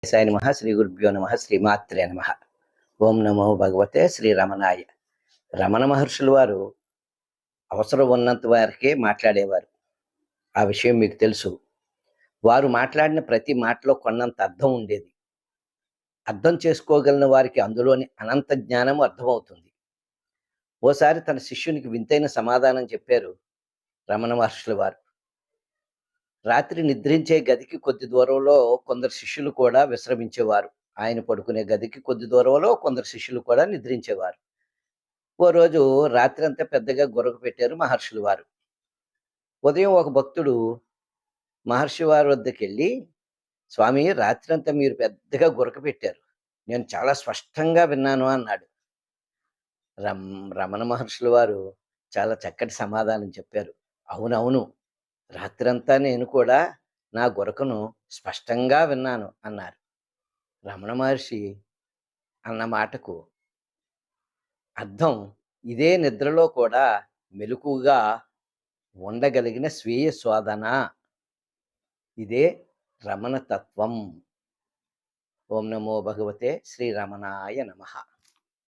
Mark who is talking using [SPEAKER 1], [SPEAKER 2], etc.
[SPEAKER 1] సాయి నమః శ్రీ గురుభ్యో నమః శ్రీమాత్రే నమః. ఓం నమో భగవతే శ్రీరమణాయ. రమణ మహర్షులు వారు అవసరం ఉన్నంత వారికే మాట్లాడేవారు. ఆ విషయం మీకు తెలుసు. వారు మాట్లాడిన ప్రతి మాటలో కొన్నంత అర్థం ఉండేది. అర్థం చేసుకోగలిగిన వారికి అందులోని అనంత జ్ఞానం అర్థమవుతుంది. ఓసారి తన శిష్యునికి వింతైన సమాధానం చెప్పారు రమణ మహర్షులు వారు. రాత్రి నిద్రించే గదికి కొద్ది దూరంలో కొందరు శిష్యులు కూడా విశ్రమించేవారు. ఆయన పడుకునే గదికి కొద్ది దూరంలో కొందరు శిష్యులు కూడా నిద్రించేవారు. ఓ రోజు రాత్రంతా పెద్దగా గురక పెట్టారు మహర్షులు వారు. ఉదయం ఒక భక్తుడు మహర్షి వారి వద్దకెళ్ళి, "స్వామి, రాత్రంతా మీరు పెద్దగా గురక పెట్టారు. నేను చాలా స్పష్టంగా విన్నాను" అన్నాడు. రమణ మహర్షులు వారు చాలా చక్కటి సమాధానం చెప్పారు. "అవునవును, రాత్రంతా నేను కూడా నా గురకను స్పష్టంగా విన్నాను" అన్నారు. రమణ మహర్షి అన్న మాటకు అర్థం, ఇదే నిద్రలో కూడా మెలకువగా ఉండగలిగిన స్వీయ శోధన. ఇదే రమణ తత్వం. ఓం నమో భగవతే శ్రీరమణాయ నమః.